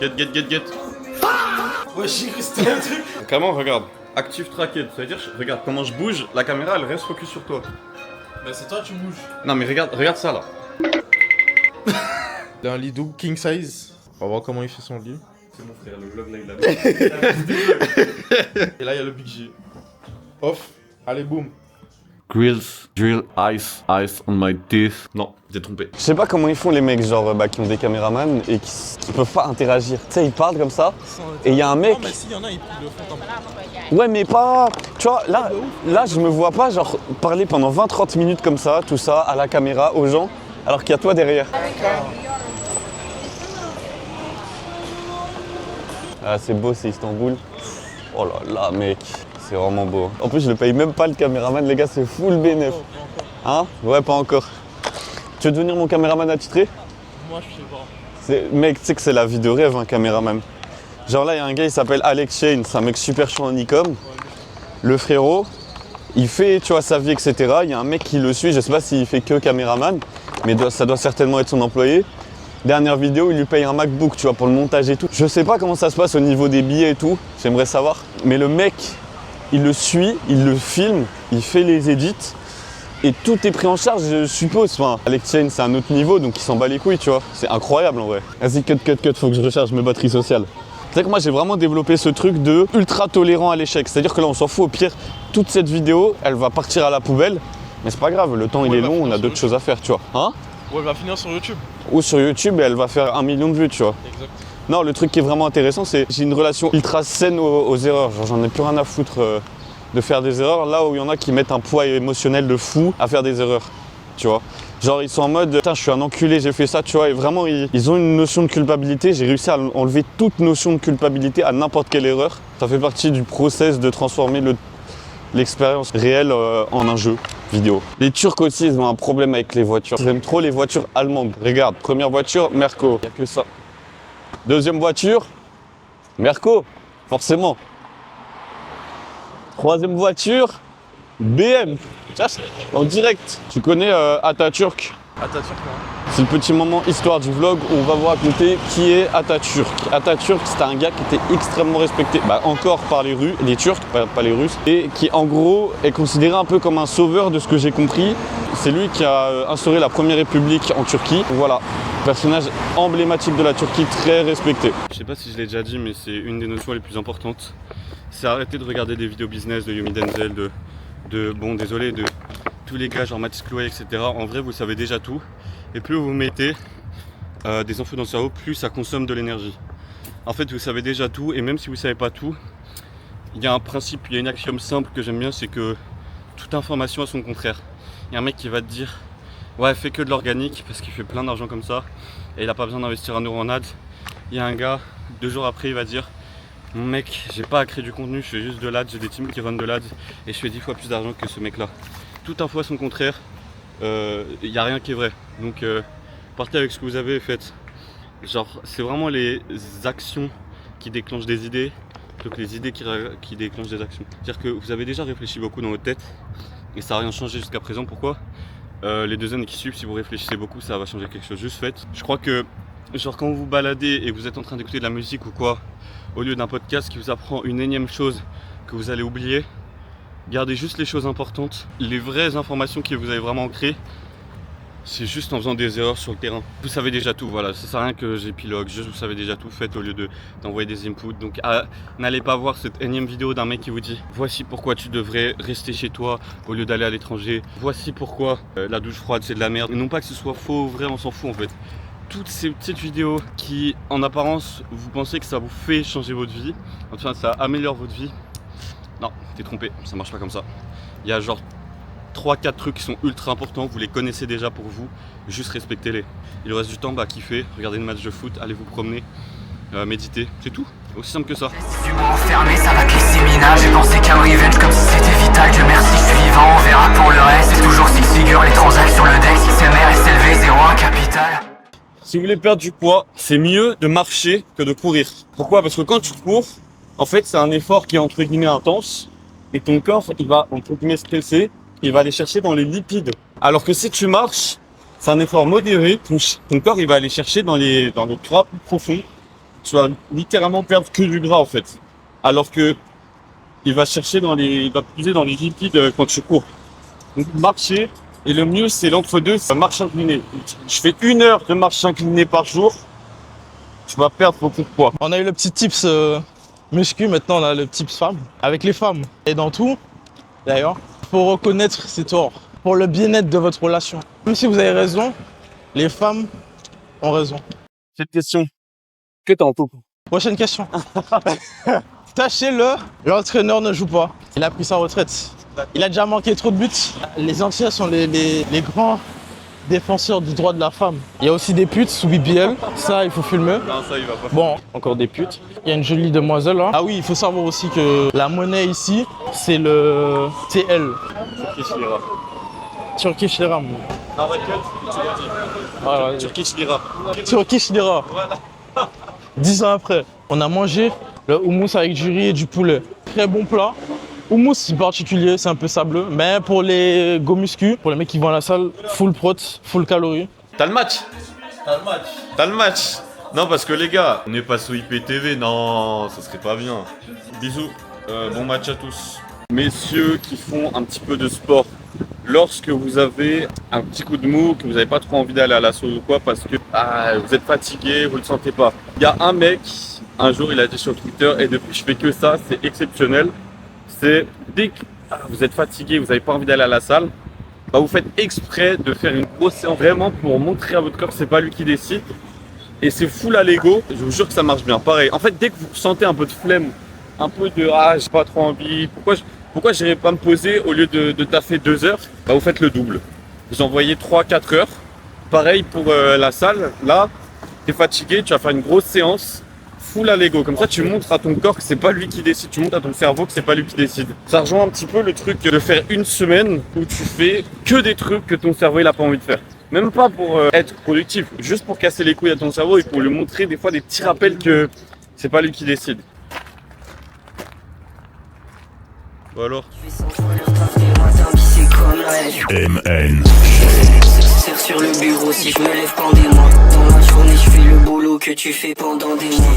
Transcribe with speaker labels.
Speaker 1: Get.
Speaker 2: Ouais, j'ai cru que c'était un truc.
Speaker 1: Carrément, regarde. Active tracked, ça veut dire, regarde comment je bouge, la caméra elle reste focus sur toi.
Speaker 2: Bah, c'est toi, tu bouges.
Speaker 1: Non, mais regarde ça là.
Speaker 3: Il a un lit double king size. On va voir comment il fait son lit.
Speaker 1: C'est mon frère, le vlog là il a.
Speaker 3: Et là, il y a le Big G. Off. Allez, boum.
Speaker 1: Drill, ice on my teeth. Non, j'ai trompé.
Speaker 4: Je sais pas comment ils font les mecs genre qui ont des caméramans et qui peuvent pas interagir. Tu sais, ils parlent comme ça et il y a un mec.
Speaker 3: Non, mais s'il y en a, ils le font comme ça.
Speaker 4: Ouais, mais pas. Tu vois, là, je me vois pas genre parler pendant 20-30 minutes comme ça, tout ça, à la caméra, aux gens, alors qu'il y a toi derrière. Ah, c'est beau, c'est Istanbul. Oh là là, mec, c'est vraiment beau. En plus, je le paye même pas le caméraman, les gars, c'est full bénéf. Hein? Ouais, pas encore. Tu veux devenir mon caméraman attitré?
Speaker 3: Moi, je sais pas.
Speaker 4: Mec, tu sais que c'est la vie de rêve, un caméraman. Genre là, il y a un gars, il s'appelle Alex Shane, c'est un mec super chaud en e-com. Le frérot, il fait, tu vois, sa vie, etc. Il y a un mec qui le suit, je sais pas s'il fait que caméraman, mais ça doit certainement être son employé. Dernière vidéo, il lui paye un MacBook, tu vois, pour le montage et tout. Je sais pas comment ça se passe au niveau des billets et tout, j'aimerais savoir. Mais le mec, il le suit, il le filme, il fait les edits. Et tout est pris en charge, je suppose. Enfin, Alex Chain, c'est un autre niveau, donc il s'en bat les couilles, tu vois. C'est incroyable en vrai. Vas-y, cut, faut que je recharge mes batteries sociales. Tu sais que moi, j'ai vraiment développé ce truc de ultra tolérant à l'échec. C'est-à-dire que là, on s'en fout. Au pire, toute cette vidéo, elle va partir à la poubelle. Mais c'est pas grave, le temps il est long, on a d'autres choses à faire, tu vois. Hein?
Speaker 3: Ou elle va finir sur YouTube.
Speaker 4: Ou sur YouTube, et elle va faire 1 million de vues, tu vois.
Speaker 3: Exact.
Speaker 4: Non, le truc qui est vraiment intéressant, c'est j'ai une relation ultra saine aux erreurs. Genre, j'en ai plus rien à foutre de faire des erreurs, là où il y en a qui mettent un poids émotionnel de fou à faire des erreurs, tu vois. Genre ils sont en mode, putain je suis un enculé, j'ai fait ça, tu vois, et vraiment ils ont une notion de culpabilité, j'ai réussi à enlever toute notion de culpabilité à n'importe quelle erreur. Ça fait partie du process de transformer l'expérience réelle en un jeu vidéo. Les Turcs aussi, ils ont un problème avec les voitures. Ils aiment trop les voitures allemandes. Regarde, première voiture, Merco, il n'y a que ça. Deuxième voiture, Merco, forcément. Troisième voiture, BM. Tiens, en direct. Tu connais Atatürk?
Speaker 3: Atatürk, quoi.
Speaker 4: C'est le petit moment histoire du vlog où on va vous raconter qui est Atatürk. Atatürk, c'était un gars qui était extrêmement respecté, encore par les Turcs, pas les Russes, et qui en gros est considéré un peu comme un sauveur de ce que j'ai compris. C'est lui qui a instauré la première république en Turquie. Voilà, personnage emblématique de la Turquie, très respecté.
Speaker 1: Je sais pas si je l'ai déjà dit, mais c'est une des notions les plus importantes. C'est arrêter de regarder des vidéos business de Yomi Denzel, de tous les gars genre Mathis Chloé, etc. En vrai, vous savez déjà tout. Et plus vous mettez des infos dans le cerveau, plus ça consomme de l'énergie. En fait, vous savez déjà tout, et même si vous savez pas tout, il y a un principe, il y a une axiome simple que j'aime bien, c'est que toute information a son contraire. Il y a un mec qui va te dire, ouais, fais que de l'organique, parce qu'il fait plein d'argent comme ça, et il a pas besoin d'investir un euro en ads. Il y a un gars, 2 jours après, il va dire, mon mec, j'ai pas à créer du contenu, je fais juste de l'ads, j'ai des teams qui run de l'ads, et je fais 10 fois plus d'argent que ce mec-là. Toute info a son contraire, il n'y a rien qui est vrai. Donc partez avec ce que vous avez et faites. Genre, c'est vraiment les actions qui déclenchent des idées, plutôt que les idées qui déclenchent des actions. C'est-à-dire que vous avez déjà réfléchi beaucoup dans votre tête, et ça n'a rien changé jusqu'à présent. Pourquoi les 2 années qui suivent, si vous réfléchissez beaucoup, ça va changer quelque chose. Juste faites. Je crois que, genre, quand vous vous baladez et que vous êtes en train d'écouter de la musique ou quoi, au lieu d'un podcast qui vous apprend une énième chose que vous allez oublier, gardez juste les choses importantes. Les vraies informations que vous avez vraiment ancrées, c'est juste en faisant des erreurs sur le terrain. Vous savez déjà tout, voilà, ça sert à rien que j'épilogue, juste vous savez déjà tout, faites au lieu d'envoyer des inputs. Donc n'allez pas voir cette énième vidéo d'un mec qui vous dit voici pourquoi tu devrais rester chez toi au lieu d'aller à l'étranger, voici pourquoi la douche froide c'est de la merde. Et non pas que ce soit faux ou vrai, on s'en fout en fait. Toutes ces petites vidéos qui en apparence vous pensez que ça vous fait changer votre vie, enfin ça améliore votre vie, non, t'es trompé, ça marche pas comme ça. Il y a genre 3-4 trucs qui sont ultra importants, vous les connaissez déjà pour vous, juste respectez-les. Il reste du temps, kiffez, regardez le match de foot, allez vous promener, méditez, c'est tout, aussi simple que ça.
Speaker 5: Si tu m'as enfermé, ça va glisser mina. J'ai pensé qu'un revenge comme si c'était vital. Dieu merci, je suis vivant, on verra pour le reste. C'est toujours six figures, les transactions, le deck, XMR, SLV, 0,1 capital.
Speaker 4: Si vous voulez perdre du poids, c'est mieux de marcher que de courir. Pourquoi? Parce que quand tu cours, en fait, c'est un effort qui est entre guillemets intense et ton corps, il va entre guillemets stresser, il va aller chercher dans les lipides. Alors que si tu marches, c'est un effort modéré, ton corps, il va aller chercher dans les gras plus profonds
Speaker 1: tu vas littéralement perdre que du gras en fait. Alors que il va puiser dans les lipides quand tu cours. Donc marcher, et le mieux c'est l'entre-deux, c'est la marche inclinée. Je fais 1 heure de marche inclinée par jour, tu vas perdre beaucoup de poids.
Speaker 3: On a eu le petit tips muscu, maintenant on a le tips femme. Avec les femmes et dans tout, d'ailleurs, faut reconnaître ses torts pour le bien-être de votre relation. Même si vous avez raison, les femmes ont raison.
Speaker 1: Cette question, que t'en penses?
Speaker 3: Prochaine question. Sachez-le, l'entraîneur ne joue pas. Il a pris sa retraite. Il a déjà manqué trop de buts. Les Antillais sont les grands défenseurs du droit de la femme. Il y a aussi des putes sous BBL. Ça, il faut filmer.
Speaker 1: Non, ça il va pas.
Speaker 3: Bon, encore des putes. Il y a une jolie demoiselle là. Ah oui, il faut savoir aussi que la monnaie ici, c'est le TL.
Speaker 1: Turkish Lira.
Speaker 3: Turkish Lira. Ouais.
Speaker 1: Turkish Lira.
Speaker 3: Turkish Lira. 10 ans après, on a mangé le houmous avec du riz et du poulet. Très bon plat. Houmous c'est particulier, c'est un peu sableux. Mais pour les go muscu, pour les mecs qui vont à la salle, full prot, full calories.
Speaker 1: T'as le match? T'as le match? Non, parce que les gars, on n'est pas sous IPTV, non, ça serait pas bien. Bisous, bon match à tous. Messieurs qui font un petit peu de sport, lorsque vous avez un petit coup de mou, que vous n'avez pas trop envie d'aller à la salle ou quoi, parce que vous êtes fatigué, vous le sentez pas. Il y a un mec, un jour il a dit sur Twitter, et depuis je fais que ça, c'est exceptionnel. C'est dès que vous êtes fatigué, vous n'avez pas envie d'aller à la salle, bah vous faites exprès de faire une grosse séance vraiment pour montrer à votre corps que c'est pas lui qui décide. Et c'est full à l'ego, je vous jure que ça marche bien. Pareil, en fait dès que vous sentez un peu de flemme, un peu de j'ai pas trop envie, pourquoi j'irais pas me poser au lieu de taffer 2 heures, bah vous faites le double. Vous envoyez 3-4 heures. Pareil pour la salle, là, t'es fatigué, tu vas faire une grosse séance. Full à l'ego, comme ça tu montres à ton corps que c'est pas lui qui décide, tu montres à ton cerveau que c'est pas lui qui décide. Ça rejoint un petit peu le truc de faire une semaine où tu fais que des trucs que ton cerveau il a pas envie de faire. Même pas pour être productif, juste pour casser les couilles à ton cerveau et pour lui montrer des fois des petits rappels que c'est pas lui qui décide. Ou alors
Speaker 5: MN sur le bureau, si je me lève pendant des mois. Dans la journée, je fais le boulot que tu fais pendant des mois.